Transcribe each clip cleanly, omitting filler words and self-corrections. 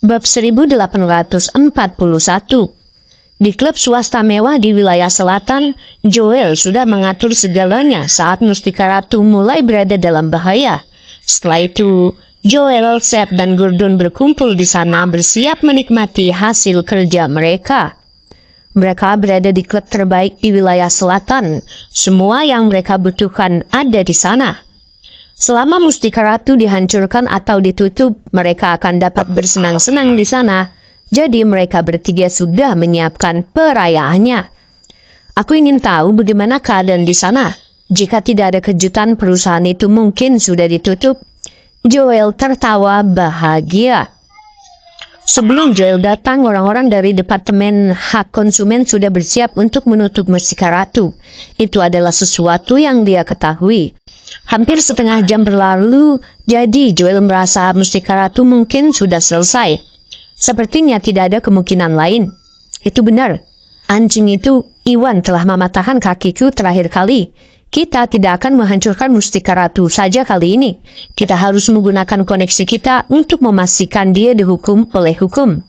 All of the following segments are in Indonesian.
Bab 1841. Di klub swasta mewah di wilayah selatan, Joel sudah mengatur segalanya saat Mustika Ratu mulai berada dalam bahaya. Setelah itu, Joel, Seth, dan Gordon berkumpul di sana bersiap menikmati hasil kerja mereka. Mereka berada di klub terbaik di wilayah selatan. Semua yang mereka butuhkan ada di sana. Selama Mustika Ratu dihancurkan atau ditutup, mereka akan dapat bersenang-senang di sana. Jadi mereka bertiga sudah menyiapkan perayaannya. Aku ingin tahu bagaimana keadaan di sana. Jika tidak ada kejutan, perusahaan itu mungkin sudah ditutup. Joel tertawa bahagia. Sebelum Joel datang, orang-orang dari Departemen Hak Konsumen sudah bersiap untuk menutup Mustika Ratu. Itu adalah sesuatu yang dia ketahui. Hampir setengah jam berlalu, jadi Joel merasa Mustika Ratu mungkin sudah selesai. Sepertinya tidak ada kemungkinan lain. Itu benar. Anjing itu, Iwan telah mematahkan kakiku terakhir kali. Kita tidak akan menghancurkan Mustika Ratu saja kali ini. Kita harus menggunakan koneksi kita untuk memastikan dia dihukum oleh hukum.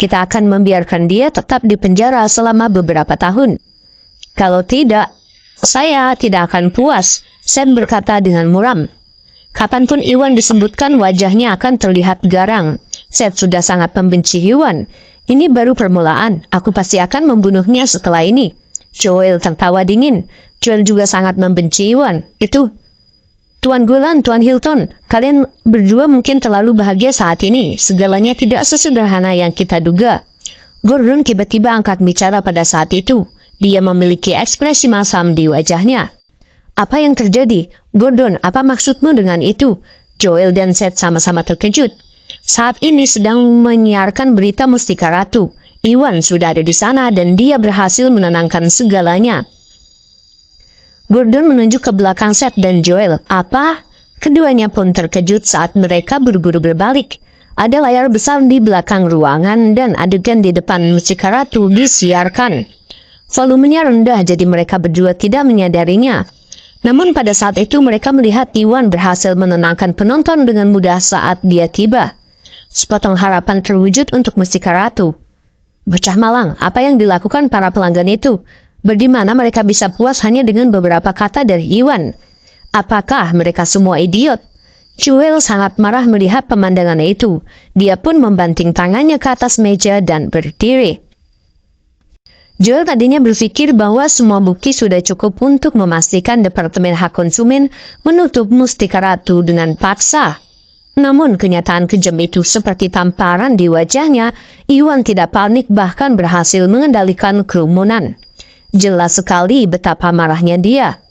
Kita akan membiarkan dia tetap di penjara selama beberapa tahun. Kalau tidak, saya tidak akan puas, Sam berkata dengan muram. Kapanpun Iwan disebutkan, wajahnya akan terlihat garang. Seth sudah sangat membenci Iwan. Ini baru permulaan, aku pasti akan membunuhnya setelah ini. Joel tertawa dingin. Joel juga sangat membenci Iwan. Itu, Tuan Gulan, Tuan Hilton, kalian berdua mungkin terlalu bahagia saat ini. Segalanya tidak sesederhana yang kita duga. Gordon tiba-tiba angkat bicara pada saat itu. Dia memiliki ekspresi masam di wajahnya. Apa yang terjadi? Gordon, apa maksudmu dengan itu? Joel dan Seth sama-sama terkejut. Saat ini sedang menyiarkan berita Mustika Ratu. Iwan sudah ada di sana dan dia berhasil menenangkan segalanya. Gordon menunjuk ke belakang Seth dan Joel. Apa? Keduanya pun terkejut saat mereka buru-buru berbalik. Ada layar besar di belakang ruangan dan adegan di depan Mustika Ratu disiarkan. Volumenya rendah jadi mereka berdua tidak menyadarinya. Namun pada saat itu mereka melihat Iwan berhasil menenangkan penonton dengan mudah saat dia tiba. Sepotong harapan terwujud untuk Mustika Ratu. Bocah malang, apa yang dilakukan para pelanggan itu? Bagaimana mereka bisa puas hanya dengan beberapa kata dari Iwan? Apakah mereka semua idiot? Joel sangat marah melihat pemandangan itu. Dia pun membanting tangannya ke atas meja dan berdiri. Joel tadinya berpikir bahwa semua bukti sudah cukup untuk memastikan Departemen Hak Konsumen menutup Mustika Ratu dengan paksa. Namun kenyataan kejam itu seperti tamparan di wajahnya. Iwan tidak panik bahkan berhasil mengendalikan kerumunan. Jelas sekali betapa marahnya dia.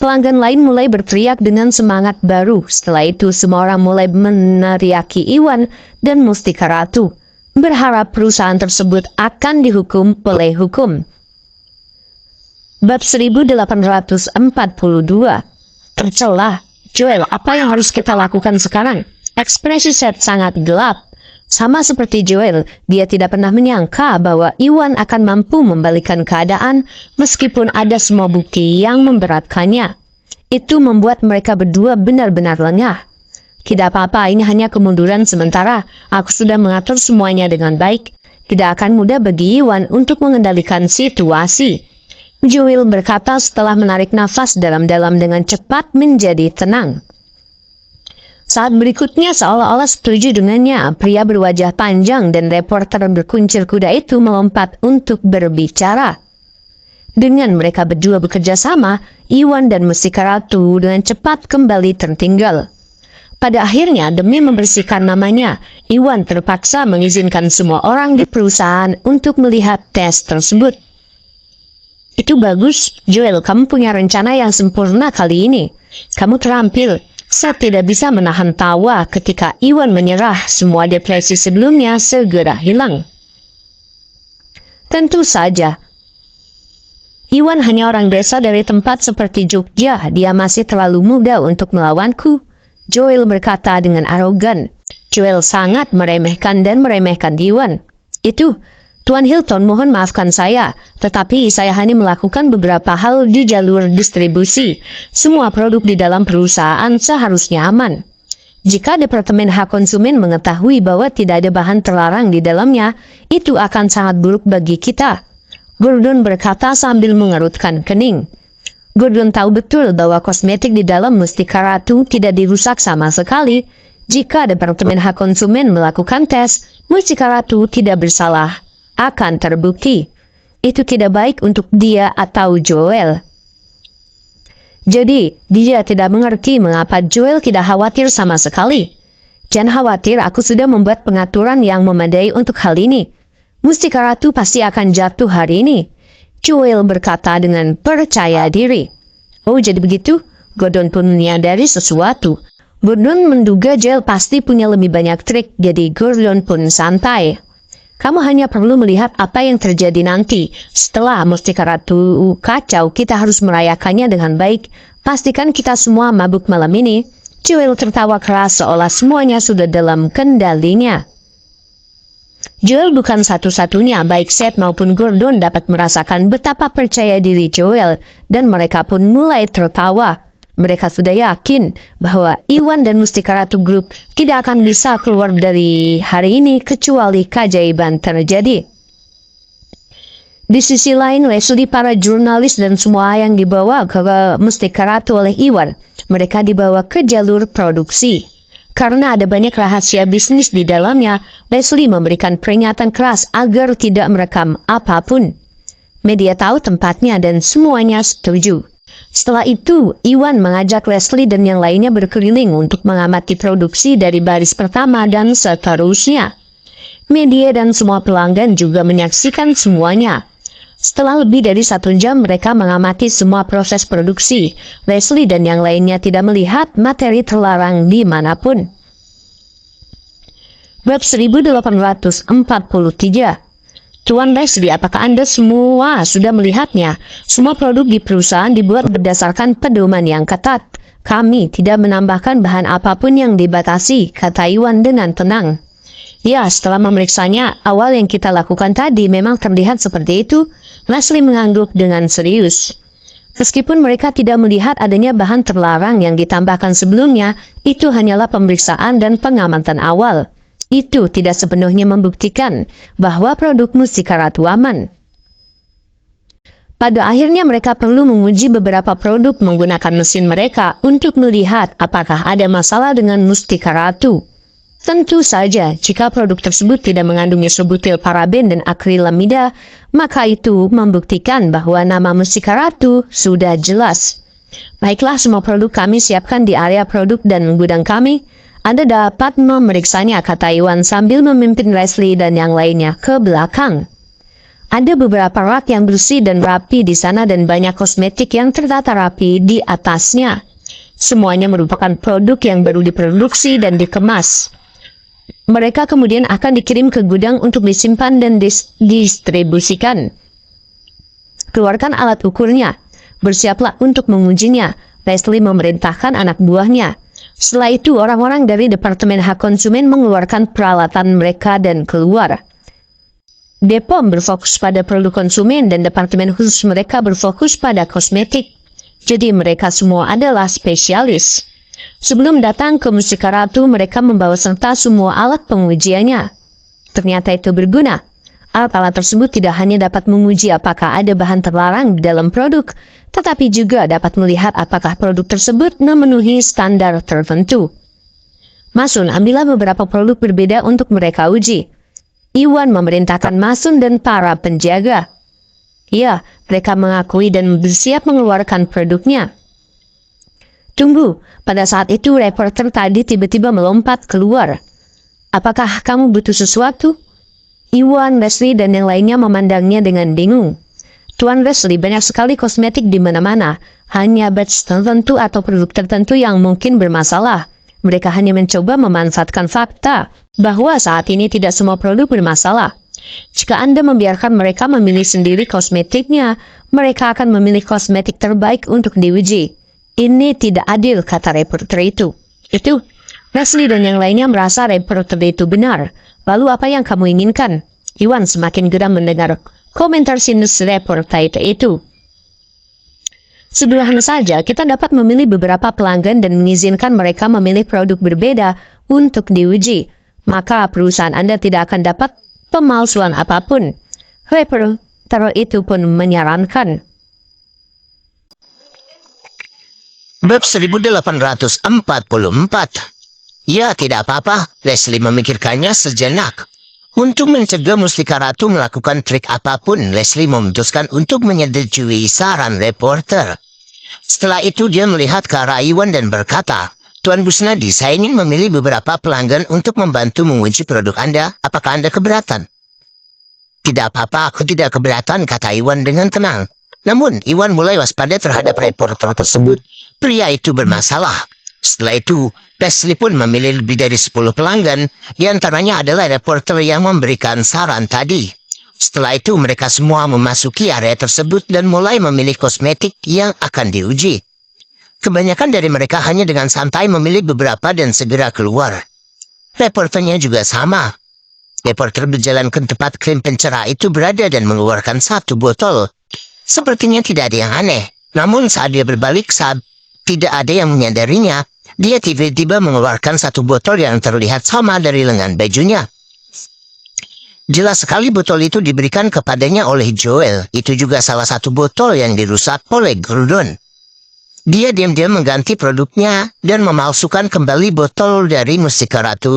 Pelanggan lain mulai berteriak dengan semangat baru. Setelah itu semua orang mulai meneriaki Iwan dan Mustika Ratu, berharap perusahaan tersebut akan dihukum oleh hukum. Bab 1842. Tercela. Joel, apa yang harus kita lakukan sekarang? Ekspresi Seth sangat gelap. Sama seperti Joel, dia tidak pernah menyangka bahwa Iwan akan mampu membalikan keadaan meskipun ada semua bukti yang memberatkannya. Itu membuat mereka berdua benar-benar lengah. Tidak apa-apa, ini hanya kemunduran sementara. Aku sudah mengatur semuanya dengan baik. Tidak akan mudah bagi Iwan untuk mengendalikan situasi. Joel berkata setelah menarik nafas dalam-dalam dengan cepat menjadi tenang. Saat berikutnya seolah-olah setuju dengannya, pria berwajah panjang dan reporter berkuncir kuda itu melompat untuk berbicara. Dengan mereka berdua bekerja sama, Iwan dan Mustika Ratu dengan cepat kembali tertinggal. Pada akhirnya, demi membersihkan namanya, Iwan terpaksa mengizinkan semua orang di perusahaan untuk melihat tes tersebut. Itu bagus, Joel, kamu punya rencana yang sempurna kali ini. Kamu terampil. Saya tidak bisa menahan tawa ketika Iwan menyerah. Semua depresi sebelumnya segera hilang. Tentu saja. Iwan hanya orang desa dari tempat seperti Jogja. Dia masih terlalu muda untuk melawanku. Joel berkata dengan arogan. Joel sangat meremehkan Iwan. Itu, Tuan Hilton, mohon maafkan saya, tetapi saya hanya melakukan beberapa hal di jalur distribusi. Semua produk di dalam perusahaan seharusnya aman. Jika Departemen Hak Konsumen mengetahui bahwa tidak ada bahan terlarang di dalamnya, itu akan sangat buruk bagi kita. Gordon berkata sambil mengerutkan kening. Gordon tahu betul bahwa kosmetik di dalam Mustika Ratu tidak dirusak sama sekali. Jika Departemen Hak Konsumen melakukan tes, Mustika Ratu tidak bersalah, akan terbukti. Itu tidak baik untuk dia atau Joel. Jadi, dia tidak mengerti mengapa Joel tidak khawatir sama sekali. Jangan khawatir, aku sudah membuat pengaturan yang memadai untuk hal ini. Mustika Ratu pasti akan jatuh hari ini. Joel berkata dengan percaya diri. Oh, jadi begitu? Gordon pun menyadari sesuatu. Gordon menduga Joel pasti punya lebih banyak trik, jadi Gordon pun santai. Kamu hanya perlu melihat apa yang terjadi nanti. Setelah Mustika Ratu kacau, kita harus merayakannya dengan baik. Pastikan kita semua mabuk malam ini. Joel tertawa keras seolah semuanya sudah dalam kendalinya. Joel bukan satu-satunya, baik Seth maupun Gordon dapat merasakan betapa percaya diri Joel, dan mereka pun mulai tertawa. Mereka sudah yakin bahwa Iwan dan Mustika Ratu Group tidak akan bisa keluar dari hari ini kecuali keajaiban terjadi. Di sisi lain, Leslie, para jurnalis dan semua yang dibawa ke Mustika Ratu oleh Iwan, mereka dibawa ke jalur produksi. Karena ada banyak rahasia bisnis di dalamnya, Leslie memberikan peringatan keras agar tidak merekam apapun. Media tahu tempatnya dan semuanya setuju. Setelah itu, Iwan mengajak Leslie dan yang lainnya berkeliling untuk mengamati produksi dari baris pertama dan seterusnya. Media dan semua pelanggan juga menyaksikan semuanya. Setelah lebih dari 1 jam mereka mengamati semua proses produksi, Leslie dan yang lainnya tidak melihat materi terlarang dimanapun. Bab 1843. Tuan Leslie, apakah Anda semua sudah melihatnya? Semua produk di perusahaan dibuat berdasarkan pedoman yang ketat. Kami tidak menambahkan bahan apapun yang dibatasi, kata Iwan dengan tenang. Ya, setelah memeriksanya, awal yang kita lakukan tadi memang terlihat seperti itu. Leslie mengangguk dengan serius. Meskipun mereka tidak melihat adanya bahan terlarang yang ditambahkan sebelumnya, itu hanyalah pemeriksaan dan pengamatan awal. Itu tidak sepenuhnya membuktikan bahwa produk Mustika Ratu aman. Pada akhirnya mereka perlu menguji beberapa produk menggunakan mesin mereka untuk melihat apakah ada masalah dengan Mustika Ratu. Tentu saja, jika produk tersebut tidak mengandung isobutil paraben dan akrilamida, maka itu membuktikan bahwa nama Mustika Ratu sudah jelas. Baiklah, semua produk kami siapkan di area produk dan gudang kami. Anda dapat memeriksanya, kata Iwan sambil memimpin Leslie dan yang lainnya ke belakang. Ada beberapa rak yang bersih dan rapi di sana dan banyak kosmetik yang tertata rapi di atasnya. Semuanya merupakan produk yang baru diproduksi dan dikemas. Mereka kemudian akan dikirim ke gudang untuk disimpan dan distribusikan. Keluarkan alat ukurnya. Bersiaplah untuk mengujinya. Leslie memerintahkan anak buahnya. Setelah itu, orang-orang dari Departemen Hak Konsumen mengeluarkan peralatan mereka dan keluar. Depom berfokus pada produk konsumen dan departemen khusus mereka berfokus pada kosmetik. Jadi mereka semua adalah spesialis. Sebelum datang ke Mustika Ratu, mereka membawa serta semua alat pengujiannya. Ternyata itu berguna. Alat-alat tersebut tidak hanya dapat menguji apakah ada bahan terlarang di dalam produk, tetapi juga dapat melihat apakah produk tersebut memenuhi standar tertentu. Masun, ambillah beberapa produk berbeda untuk mereka uji. Iwan memerintahkan Masun dan para penjaga. Ya, mereka mengakui dan bersiap mengeluarkan produknya. Tunggu, pada saat itu reporter tadi tiba-tiba melompat keluar. Apakah kamu butuh sesuatu? Iwan, Leslie, dan yang lainnya memandangnya dengan bingung. Tuan Leslie, banyak sekali kosmetik di mana-mana. Hanya batch tertentu atau produk tertentu yang mungkin bermasalah. Mereka hanya mencoba memanfaatkan fakta bahwa saat ini tidak semua produk bermasalah. Jika Anda membiarkan mereka memilih sendiri kosmetiknya, mereka akan memilih kosmetik terbaik untuk diuji. Ini tidak adil, kata reporter itu. Itu, Leslie dan yang lainnya merasa reporter itu benar. Lalu apa yang kamu inginkan? Iwan semakin geram mendengar komentar sinus reporter itu. Sederhana saja, kita dapat memilih beberapa pelanggan dan mengizinkan mereka memilih produk berbeda untuk diuji. Maka perusahaan Anda tidak akan dapat pemalsuan apapun. Reporter itu pun menyarankan. Bab 1844. Ya, tidak apa-apa. Leslie memikirkannya sejenak. Untuk mencegah Mustika Ratu melakukan trik apapun, Leslie memutuskan untuk menyetujui saran reporter. Setelah itu dia melihat ke arah Iwan dan berkata, "Tuan Busnadi, saya ingin memilih beberapa pelanggan untuk membantu menguji produk Anda. Apakah Anda keberatan?" "Tidak apa-apa, aku tidak keberatan," kata Iwan dengan tenang. Namun, Iwan mulai waspada terhadap reporter tersebut. Pria itu bermasalah. Setelah itu, Leslie pun memilih lebih dari 10 pelanggan, di antaranya adalah reporter yang memberikan saran tadi. Setelah itu, mereka semua memasuki area tersebut dan mulai memilih kosmetik yang akan diuji. Kebanyakan dari mereka hanya dengan santai memilih beberapa dan segera keluar. Reporternya juga sama. Reporter berjalan ke tempat krim pencerah itu berada dan mengeluarkan satu botol. Sepertinya tidak ada yang aneh. Namun saat dia berbalik, saat tidak ada yang menyadarinya, dia tiba-tiba mengeluarkan satu botol yang terlihat sama dari lengan bajunya. Jelas sekali botol itu diberikan kepadanya oleh Joel. Itu juga salah satu botol yang dirusak oleh Gordon. Dia diam-diam mengganti produknya dan memalsukan kembali botol dari Mustika Ratu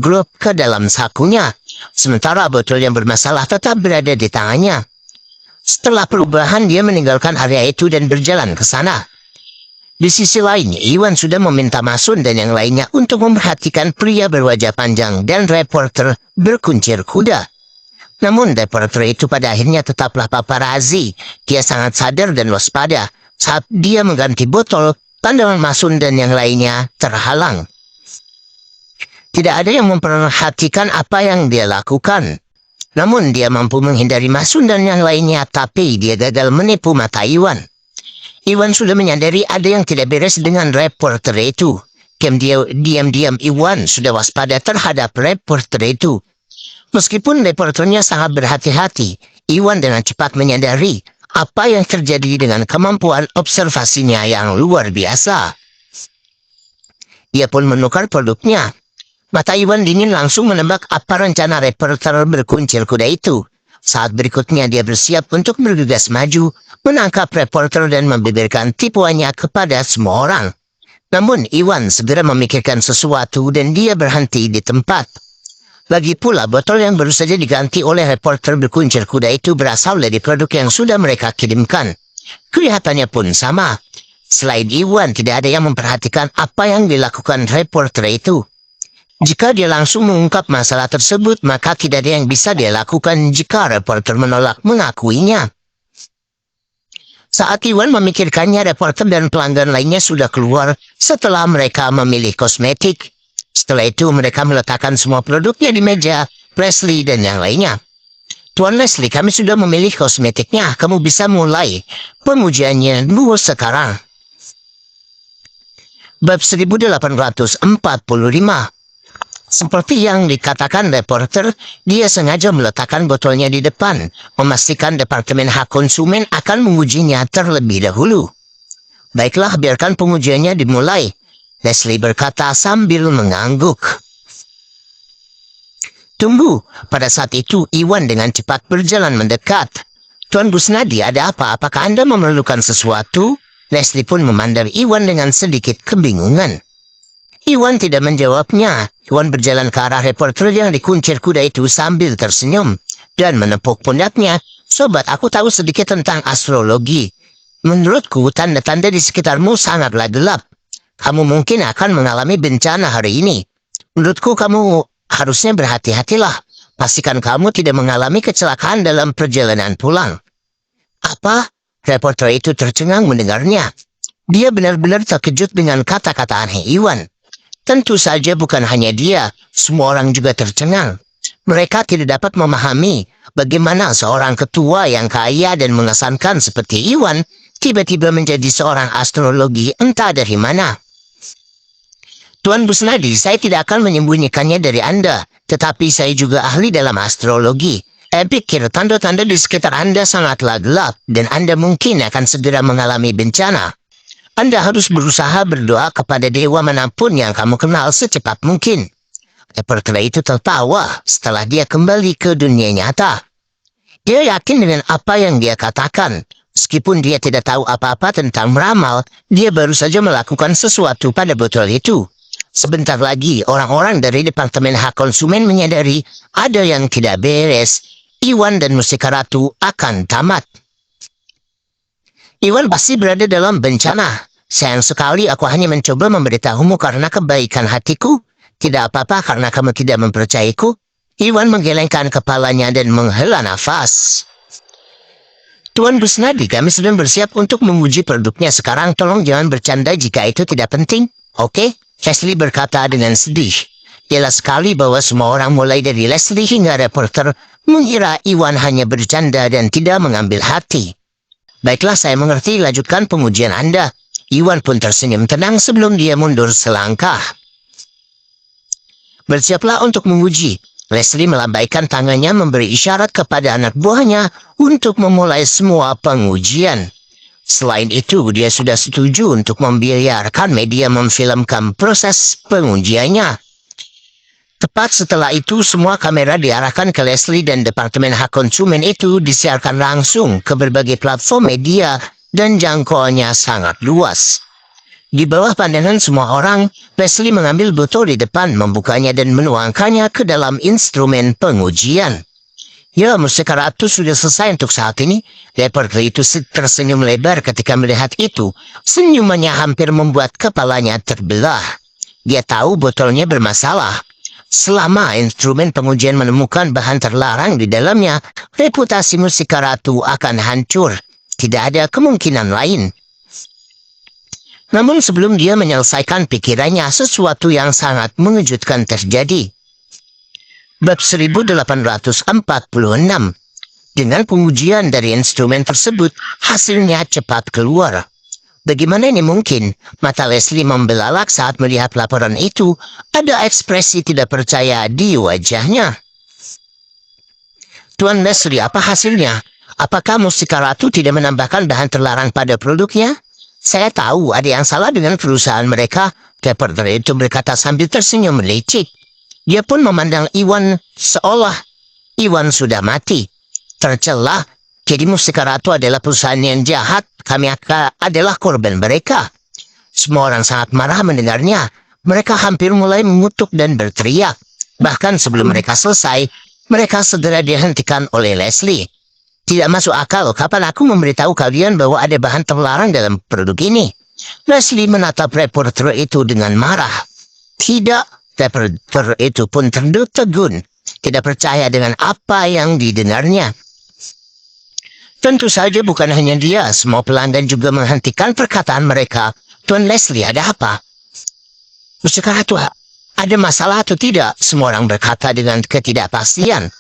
Group ke dalam sakunya. Sementara botol yang bermasalah tetap berada di tangannya. Setelah perubahan, dia meninggalkan area itu dan berjalan ke sana. Di sisi lain, Iwan sudah meminta Masun dan yang lainnya untuk memperhatikan pria berwajah panjang dan reporter berkuncir kuda. Namun reporter itu pada akhirnya tetaplah paparazzi. Dia sangat sadar dan waspada. Saat dia mengganti botol, pandangan Masun dan yang lainnya terhalang. Tidak ada yang memperhatikan apa yang dia lakukan. Namun dia mampu menghindari Masun dan yang lainnya, tapi dia gagal menipu mata Iwan. Iwan sudah menyadari ada yang tidak beres dengan reporter itu. Diam-diam Iwan sudah waspada terhadap reporter itu. Meskipun reporternya sangat berhati-hati, Iwan dengan cepat menyadari apa yang terjadi dengan kemampuan observasinya yang luar biasa. Dia pun menukar produknya. Mata Iwan dingin langsung menebak apa rencana reporter berkuncir kuda itu. Saat berikutnya dia bersiap untuk bergegas maju, menangkap reporter dan membeberkan tipuannya kepada semua orang. Namun Iwan segera memikirkan sesuatu dan dia berhenti di tempat. Lagi pula botol yang baru saja diganti oleh reporter berkuncir kuda itu berasal dari produk yang sudah mereka kirimkan. Kelihatannya pun sama. Selain Iwan, tidak ada yang memperhatikan apa yang dilakukan reporter itu. Jika dia langsung mengungkap masalah tersebut, maka tidak ada yang bisa dia lakukan jika reporter menolak mengakuinya. Saat Iwan memikirkannya, reporter dan pelanggan lainnya sudah keluar setelah mereka memilih kosmetik. Setelah itu mereka meletakkan semua produknya di meja Leslie dan yang lainnya. "Tuan Leslie, kami sudah memilih kosmetiknya. Kamu bisa mulai pengujiannya dulu sekarang." Bab 1845. Seperti yang dikatakan reporter, dia sengaja meletakkan botolnya di depan, memastikan Departemen Hak Konsumen akan mengujinya terlebih dahulu. "Baiklah, biarkan pengujiannya dimulai," Leslie berkata sambil mengangguk. "Tunggu." Pada saat itu, Iwan dengan cepat berjalan mendekat. "Tuan Busnadi, ada apa? Apakah Anda memerlukan sesuatu?" Leslie pun memandang Iwan dengan sedikit kebingungan. Iwan tidak menjawabnya. Iwan berjalan ke arah reporter yang dikuncir kuda itu sambil tersenyum dan menepuk pundaknya. "Sobat, aku tahu sedikit tentang astrologi. Menurutku, tanda-tanda di sekitarmu sangatlah gelap. Kamu mungkin akan mengalami bencana hari ini. Menurutku kamu harusnya berhati-hatilah. Pastikan kamu tidak mengalami kecelakaan dalam perjalanan pulang." "Apa?" Reporter itu tercengang mendengarnya. Dia benar-benar terkejut dengan kata-kata aneh Iwan. Tentu saja bukan hanya dia, semua orang juga tercengang. Mereka tidak dapat memahami bagaimana seorang ketua yang kaya dan mengesankan seperti Iwan tiba-tiba menjadi seorang astrologi entah dari mana. "Tuan Busnadi, saya tidak akan menyembunyikannya dari Anda, tetapi saya juga ahli dalam astrologi. Saya pikir tanda-tanda di sekitar Anda sangatlah gelap dan Anda mungkin akan segera mengalami bencana. Anda harus berusaha berdoa kepada dewa manapun yang kamu kenal secepat mungkin. Reporter itu tertawa setelah dia kembali ke dunia nyata. Dia yakin dengan apa yang dia katakan. Meskipun dia tidak tahu apa-apa tentang meramal, dia baru saja melakukan sesuatu pada botol itu. Sebentar lagi, orang-orang dari Departemen Hak Konsumen menyadari ada yang tidak beres. Iwan dan Mustika Ratu akan tamat. Iwan pasti berada dalam bencana. Sayang sekali aku hanya mencoba memberitahumu karena kebaikan hatiku. Tidak apa-apa karena kamu tidak mempercayaiku. Iwan menggelengkan kepalanya dan menghela nafas. Tuan Busnadi, kami sedang bersiap untuk menguji produknya. Sekarang tolong jangan bercanda jika itu tidak penting. Oke? Leslie berkata dengan sedih. Jelas sekali bahwa semua orang mulai dari Leslie hingga reporter mengira Iwan hanya bercanda dan tidak mengambil hati. Baiklah, saya mengerti, lanjutkan pengujian Anda. Iwan pun tersenyum tenang sebelum dia mundur selangkah. Bersiaplah untuk menguji. Leslie melambaikan tangannya memberi isyarat kepada anak buahnya untuk memulai semua pengujian. Selain itu, dia sudah setuju untuk membiarkan media memfilmkan proses pengujiannya. Tepat setelah itu, semua kamera diarahkan ke Leslie dan Departemen Hak Konsumen itu disiarkan langsung ke berbagai platform media dan jangkauannya sangat luas. Di bawah pandangan semua orang, Leslie mengambil botol di depan, membukanya dan menuangkannya ke dalam instrumen pengujian. Ya, Mustika Ratu sudah selesai untuk saat ini. Reporter itu tersenyum lebar ketika melihat itu. Senyumannya hampir membuat kepalanya terbelah. Dia tahu botolnya bermasalah. Selama instrumen pengujian menemukan bahan terlarang di dalamnya, reputasi Mustika Ratu akan hancur. Tidak ada kemungkinan lain. Namun sebelum dia menyelesaikan pikirannya, sesuatu yang sangat mengejutkan terjadi. Bab 1846. Dengan pengujian dari instrumen tersebut, hasilnya cepat keluar. Bagaimana ini mungkin? Mata Leslie membelalak saat melihat laporan itu. Ada ekspresi tidak percaya di wajahnya. Tuan Leslie, apa hasilnya? Apakah Mustika Ratu tidak menambahkan bahan terlarang pada produknya? Saya tahu ada yang salah dengan perusahaan mereka. Reporter itu berkata sambil tersenyum melicik. Dia pun memandang Iwan seolah Iwan sudah mati. Tercela, jadi Mustika Ratu adalah perusahaan yang jahat. Kami adalah korban mereka. Semua orang sangat marah mendengarnya. Mereka hampir mulai mengutuk dan berteriak. Bahkan sebelum mereka selesai, mereka segera dihentikan oleh Leslie. Tidak masuk akal, kapan aku memberitahu kalian bahwa ada bahan terlarang dalam produk ini? Leslie menatap reporter itu dengan marah. Tidak, reporter itu pun tertegun. Tidak percaya dengan apa yang didengarnya. Tentu saja bukan hanya dia, semua pelanggan juga menghentikan perkataan mereka. Tuan Leslie, ada apa? Mustika Ratu, ada masalah atau tidak? Semua orang berkata dengan ketidakpastian.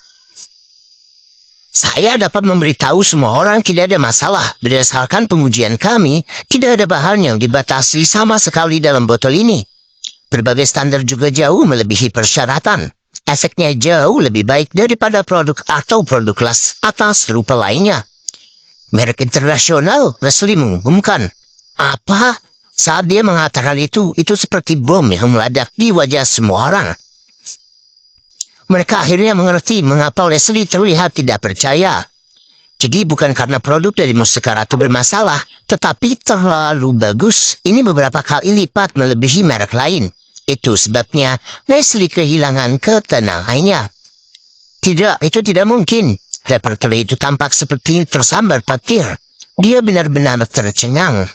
Saya dapat memberitahu semua orang tidak ada masalah. Berdasarkan pengujian kami, tidak ada bahan yang dibatasi sama sekali dalam botol ini. Berbagai standar juga jauh melebihi persyaratan. Efeknya jauh lebih baik daripada produk atau produk kelas atas serupa lainnya. Merek internasional, Leslie mengumumkan. Apa? Saat dia mengatakan itu seperti bom yang meledak di wajah semua orang. Mereka akhirnya mengerti mengapa Leslie terlihat tidak percaya. Jadi bukan karena produk dari Mustika Ratu bermasalah, tetapi terlalu bagus. Ini beberapa kali lipat melebihi merek lain. Itu sebabnya Leslie kehilangan ketenangannya. Tidak, itu tidak mungkin. Reporter itu tampak seperti tersambar petir. Dia benar-benar tercengang.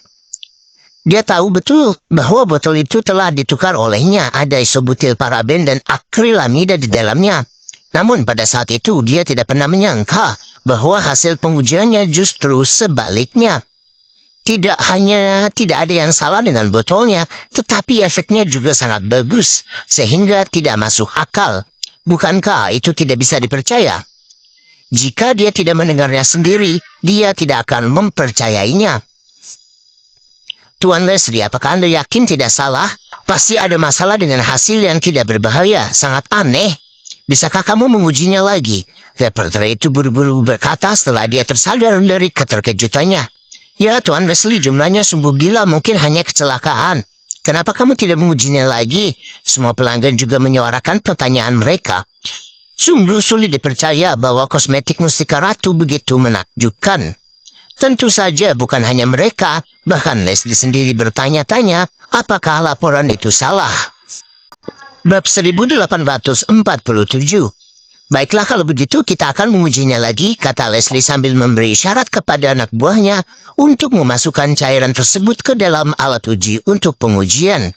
Dia tahu betul bahwa botol itu telah ditukar olehnya. Ada isobutil paraben dan akrilamida di dalamnya. Namun pada saat itu dia tidak pernah menyangka bahwa hasil pengujiannya justru sebaliknya. Tidak hanya tidak ada yang salah dengan botolnya, tetapi efeknya juga sangat bagus, sehingga tidak masuk akal. Bukankah itu tidak bisa dipercaya? Jika dia tidak mendengarnya sendiri, dia tidak akan mempercayainya. Tuan Leslie, apakah Anda yakin tidak salah? Pasti ada masalah dengan hasil yang tidak berbahaya. Sangat aneh. Bisakah kamu mengujinya lagi? Reporter itu buru-buru berkata setelah dia tersadar dari keterkejutannya. Ya Tuan Leslie, jumlahnya sungguh gila, mungkin hanya kecelakaan. Kenapa kamu tidak mengujinya lagi? Semua pelanggan juga menyuarakan pertanyaan mereka. Sungguh sulit dipercaya bahwa kosmetik Mustika Ratu begitu menakjubkan. Tentu saja bukan hanya mereka, bahkan Leslie sendiri bertanya-tanya apakah laporan itu salah. Bab 1847. Baiklah kalau begitu kita akan mengujinya lagi, kata Leslie sambil memberi isyarat kepada anak buahnya untuk memasukkan cairan tersebut ke dalam alat uji untuk pengujian.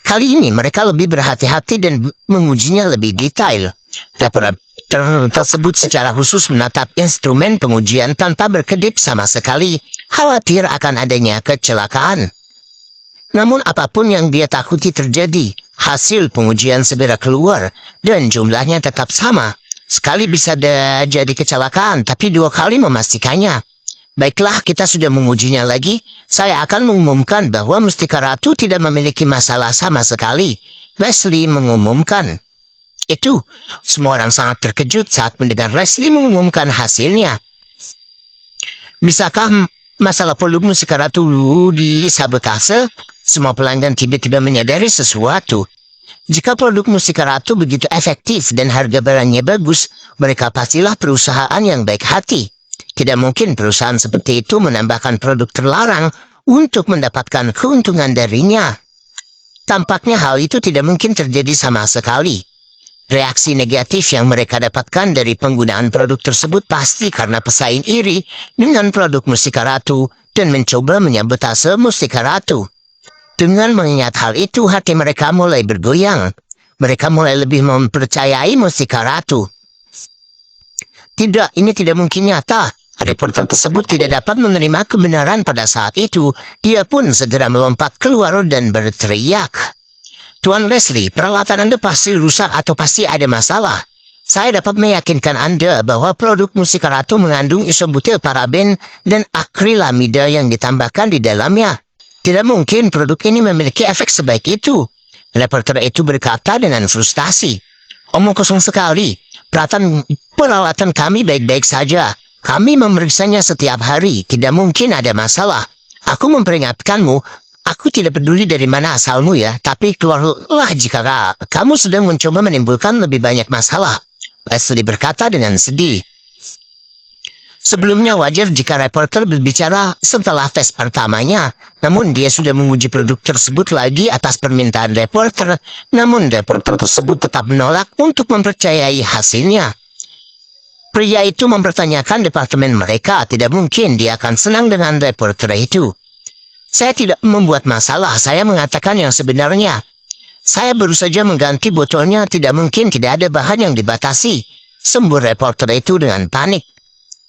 Kali ini mereka lebih berhati-hati dan mengujinya lebih detail. Reporter tersebut secara khusus menatap instrumen pengujian tanpa berkedip sama sekali, khawatir akan adanya kecelakaan. Namun apapun yang dia takuti terjadi, hasil pengujian segera keluar dan jumlahnya tetap sama. Sekali bisa jadi kecelakaan, tapi 2 kali memastikannya. Baiklah, kita sudah mengujinya lagi. Saya akan mengumumkan bahwa Mustika Ratu tidak memiliki masalah sama sekali. Leslie mengumumkan. Itu, semua orang sangat terkejut saat mendengar Leslie mengumumkan hasilnya. Bisakah masalah produk Mustika Ratu disabotase? Semua pelanggan tiba-tiba menyadari sesuatu. Jika produk Mustika Ratu begitu efektif dan harga barangnya bagus, mereka pastilah perusahaan yang baik hati. Tidak mungkin perusahaan seperti itu menambahkan produk terlarang untuk mendapatkan keuntungan darinya. Tampaknya hal itu tidak mungkin terjadi sama sekali. Reaksi negatif yang mereka dapatkan dari penggunaan produk tersebut pasti karena pesaing iri dengan produk Mustika Ratu dan mencoba menyabotase Mustika Ratu. Dengan mengingat hal itu, hati mereka mulai bergoyang. Mereka mulai lebih mempercayai Mustika Ratu. Tidak, ini tidak mungkin nyata. Reporter tersebut tidak dapat menerima kebenaran pada saat itu. Dia pun segera melompat keluar dan berteriak. Tuan Leslie, peralatan Anda pasti rusak atau pasti ada masalah. Saya dapat meyakinkan Anda bahwa produk Mustika Ratu mengandung isobutil paraben dan akrilamida yang ditambahkan di dalamnya. Tidak mungkin produk ini memiliki efek sebaik itu. Reporter itu berkata dengan frustasi. Omong kosong sekali. Peralatan kami baik-baik saja. Kami memeriksanya setiap hari. Tidak mungkin ada masalah. Aku memperingatkanmu. Aku tidak peduli dari mana asalmu ya. Tapi keluarlah jika kamu sedang mencoba menimbulkan lebih banyak masalah. Leslie berkata dengan sedih. Sebelumnya wajar jika reporter berbicara setelah tes pertamanya, namun dia sudah menguji produk tersebut lagi atas permintaan reporter, namun reporter tersebut tetap menolak untuk mempercayai hasilnya. Pria itu mempertanyakan departemen mereka, tidak mungkin dia akan senang dengan reporter itu. Saya tidak membuat masalah, saya mengatakan yang sebenarnya. Saya baru saja mengganti botolnya, tidak mungkin tidak ada bahan yang dibatasi. Sembur reporter itu dengan panik.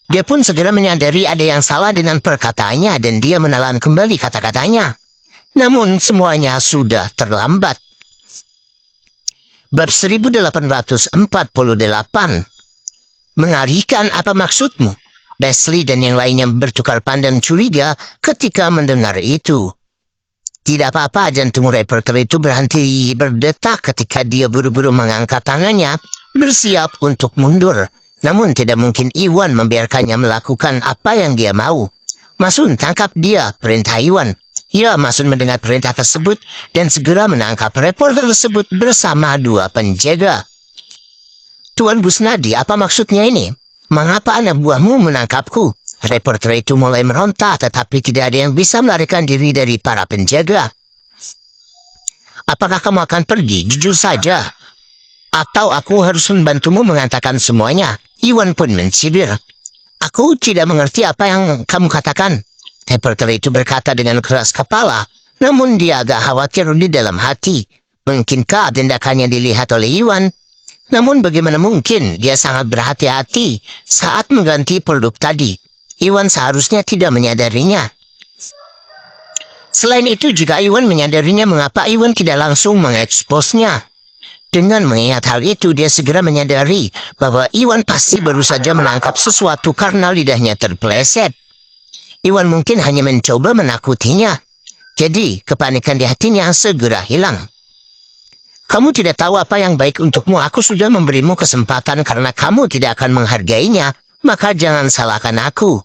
Dia pun segera menyadari ada yang salah dengan perkataannya dan dia menelan kembali kata-katanya. Namun semuanya sudah terlambat. Bab 1848. Mengerikan, apa maksudmu? Leslie dan yang lainnya bertukar pandang curiga ketika mendengar itu. Tidak apa-apa, jantung reporter itu berhenti berdetak ketika dia buru-buru mengangkat tangannya, bersiap untuk mundur. Namun tidak mungkin Iwan membiarkannya melakukan apa yang dia mau. Masun, tangkap dia, perintah Iwan. Ya, Masun mendengar perintah tersebut dan segera menangkap reporter tersebut bersama 2 penjaga. Tuan Busnadi, apa maksudnya ini? Mengapa anak buahmu menangkapku? Reporter itu mulai meronta tetapi tidak ada yang bisa melarikan diri dari para penjaga. Apakah kamu akan pergi? Jujur saja. Atau aku harus membantumu mengatakan semuanya? Iwan pun mencibir. Aku tidak mengerti apa yang kamu katakan. Reporter itu berkata dengan keras kepala, namun dia agak khawatir di dalam hati. Mungkinkah tindakannya dilihat oleh Iwan? Namun bagaimana mungkin dia sangat berhati-hati saat mengganti produk tadi. Iwan seharusnya tidak menyadarinya. Selain itu jika Iwan menyadarinya, mengapa Iwan tidak langsung mengeksposnya? Dengan mengingat hal itu, dia segera menyadari bahwa Iwan pasti baru saja menangkap sesuatu karena lidahnya terpeleset. Iwan mungkin hanya mencoba menakutinya. Jadi, kepanikan di hatinya segera hilang. Kamu tidak tahu apa yang baik untukmu. Aku sudah memberimu kesempatan karena kamu tidak akan menghargainya. Maka jangan salahkan aku.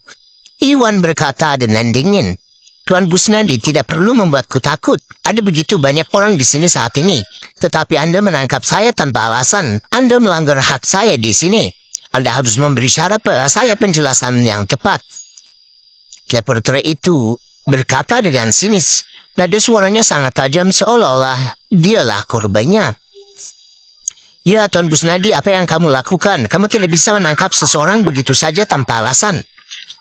Iwan berkata dengan dingin. Tuan Busnadi tidak perlu membuatku takut. Ada begitu banyak orang di sini saat ini. Tetapi Anda menangkap saya tanpa alasan. Anda melanggar hak saya di sini. Anda harus memberi syarat pada saya penjelasan yang tepat. Reporter itu berkata dengan sinis. Nada suaranya sangat tajam seolah-olah dialah korbannya. Ya, Tuan Busnadi, apa yang kamu lakukan? Kamu tidak bisa menangkap seseorang begitu saja tanpa alasan.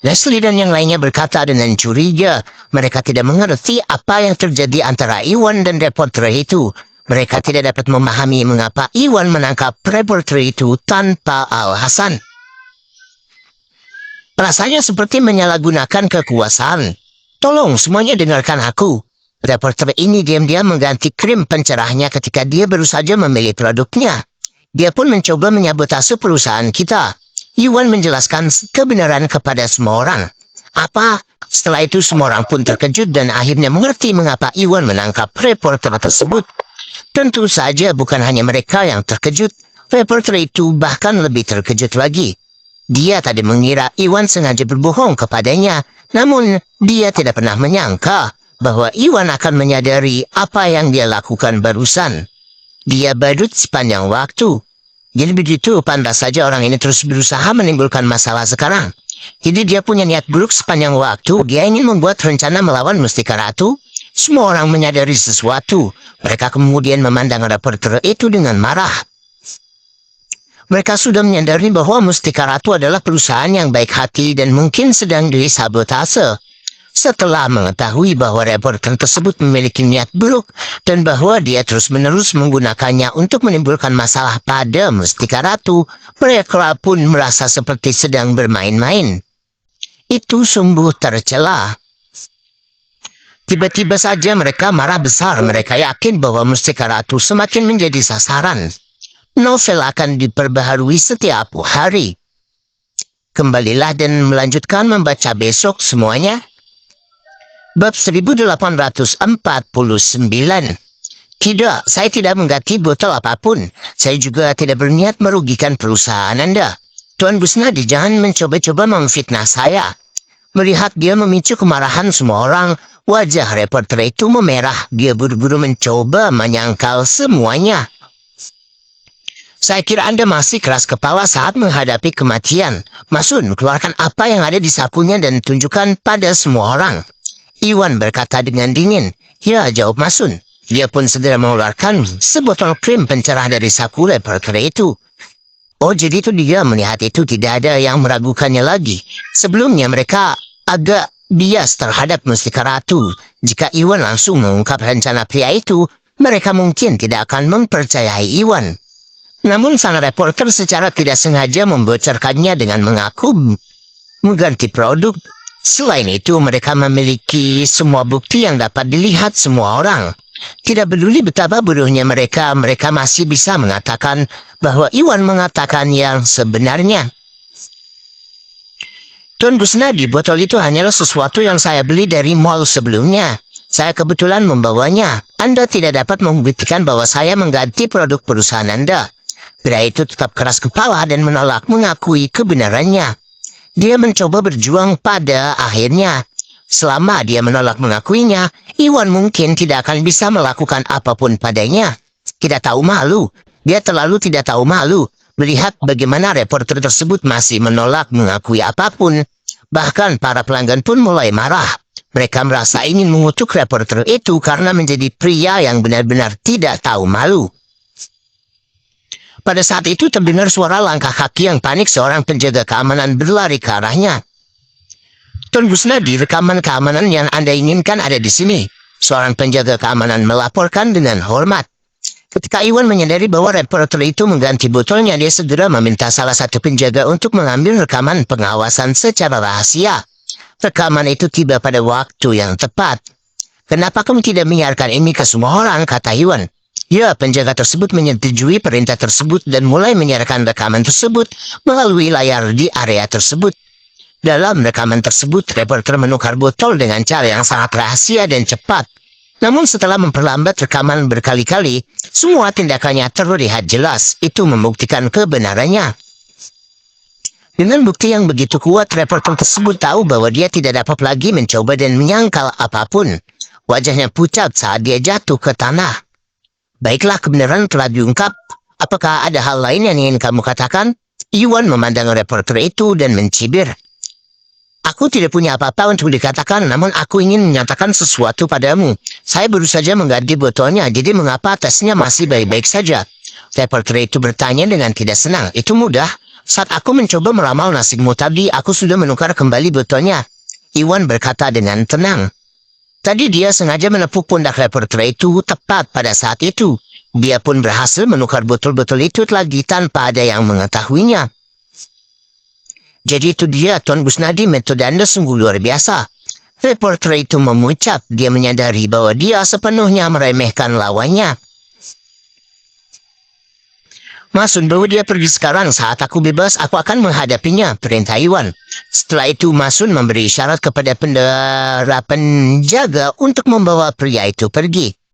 Leslie dan yang lainnya berkata dengan curiga. Mereka tidak mengerti apa yang terjadi antara Iwan dan reporter itu. Mereka tidak dapat memahami mengapa Iwan menangkap reporter itu tanpa alasan. Rasanya seperti menyalahgunakan kekuasaan. Tolong semuanya dengarkan aku. Reporter ini diam-diam mengganti krim pencerahnya ketika dia baru saja memilih produknya. Dia pun mencoba menyabotase perusahaan kita. Iwan menjelaskan kebenaran kepada semua orang. Apa? Setelah itu semua orang pun terkejut dan akhirnya mengerti mengapa Iwan menangkap reporter tersebut. Tentu saja bukan hanya mereka yang terkejut. Reporter itu bahkan lebih terkejut lagi. Dia tadi mengira Iwan sengaja berbohong kepadanya. Namun dia tidak pernah menyangka bahwa Iwan akan menyadari apa yang dia lakukan barusan. Dia badut sepanjang waktu. Jadi begitu, pantas saja orang ini terus berusaha menimbulkan masalah sekarang. Jadi dia punya niat buruk sepanjang waktu. Dia ingin membuat rencana melawan Mustika Ratu. Semua orang menyadari sesuatu. Mereka kemudian memandang reporter itu dengan marah. Mereka sudah menyadari bahwa Mustika Ratu adalah perusahaan yang baik hati dan mungkin sedang disabotase. Setelah mengetahui bahwa reporter tersebut memiliki niat buruk dan bahwa dia terus-menerus menggunakannya untuk menimbulkan masalah pada Mustika Ratu, mereka pun merasa seperti sedang bermain-main. Itu sungguh tercela. Tiba-tiba saja mereka marah besar. Mereka yakin bahwa Mustika Ratu semakin menjadi sasaran. Novel akan diperbaharui setiap hari. Kembalilah dan melanjutkan membaca besok semuanya. Bab 1849. Tidak, saya tidak mengganti botol apapun. Saya juga tidak berniat merugikan perusahaan Anda. Tuan Busnadi, jangan mencoba-coba memfitnah saya. Melihat dia memicu kemarahan semua orang, wajah reporter itu memerah. Dia buru-buru mencoba menyangkal semuanya. Saya kira Anda masih keras kepala saat menghadapi kematian. Masun, keluarkan apa yang ada di sakunya dan tunjukkan pada semua orang. Iwan berkata dengan dingin. Ya, jawab Masun. Dia pun segera mengeluarkan sebotol krim pencerah dari saku reporter itu. Oh, jadi itu dia. Melihat itu tidak ada yang meragukannya lagi. Sebelumnya mereka agak bias terhadap Mustika Ratu. Jika Iwan langsung mengungkap rencana pria itu, mereka mungkin tidak akan mempercayai Iwan. Namun sang reporter secara tidak sengaja membocorkannya dengan mengaku mengganti produk. Selain itu, mereka memiliki semua bukti yang dapat dilihat semua orang. Tidak peduli betapa bodohnya mereka masih bisa mengatakan bahwa Iwan mengatakan yang sebenarnya. Tuan Busnadi, botol itu hanyalah sesuatu yang saya beli dari mall sebelumnya. Saya kebetulan membawanya. Anda tidak dapat membuktikan bahwa saya mengganti produk perusahaan Anda. Pria itu tetap keras kepala dan menolak mengakui kebenarannya. Dia mencoba berjuang pada akhirnya. Selama dia menolak mengakuinya, Iwan mungkin tidak akan bisa melakukan apapun padanya. Tidak tahu malu. Dia terlalu tidak tahu malu. Melihat bagaimana reporter tersebut masih menolak mengakui apapun. Bahkan para pelanggan pun mulai marah. Mereka merasa ingin mengutuk reporter itu karena menjadi pria yang benar-benar tidak tahu malu. Pada saat itu terdengar suara langkah kaki yang panik seorang penjaga keamanan berlari ke arahnya. Tuan Busnadi, rekaman keamanan yang Anda inginkan ada di sini. Seorang penjaga keamanan melaporkan dengan hormat. Ketika Iwan menyadari bahwa reporter itu mengganti botolnya, dia segera meminta salah satu penjaga untuk mengambil rekaman pengawasan secara rahasia. Rekaman itu tiba pada waktu yang tepat. Kenapa kamu tidak menyiarkan ini ke semua orang, kata Iwan. Ya, penjaga tersebut menyetujui perintah tersebut dan mulai menyiarkan rekaman tersebut melalui layar di area tersebut. Dalam rekaman tersebut, reporter menukar botol dengan cara yang sangat rahasia dan cepat. Namun setelah memperlambat rekaman berkali-kali, semua tindakannya terlihat jelas. Itu membuktikan kebenarannya. Dengan bukti yang begitu kuat, reporter tersebut tahu bahwa dia tidak dapat lagi mencoba dan menyangkal apapun. Wajahnya pucat saat dia jatuh ke tanah. Baiklah, kebenaran telah diungkap. Apakah ada hal lain yang ingin kamu katakan? Iwan memandang reporter itu dan mencibir. Aku tidak punya apa-apa untuk dikatakan, namun aku ingin menyatakan sesuatu padamu. Saya baru saja mengganti botolnya, jadi mengapa tesnya masih baik-baik saja? Reporter itu bertanya dengan tidak senang. Itu mudah. Saat aku mencoba meramal nasibmu tadi, aku sudah menukar kembali botolnya. Iwan berkata dengan tenang. Tadi dia sengaja menepuk pundak reporter itu tepat pada saat itu. Dia pun berhasil menukar botol-botol itu lagi tanpa ada yang mengetahuinya. Jadi itu dia, Tuan Busnadi, metode Anda sungguh luar biasa. Reporter itu memucap, dia menyadari bahwa dia sepenuhnya meremehkan lawannya. Masun bahwa dia pergi sekarang, saat aku bebas, aku akan menghadapinya, perintah Iwan. Setelah itu Masun memberi isyarat kepada penjara penjaga untuk membawa pria itu pergi.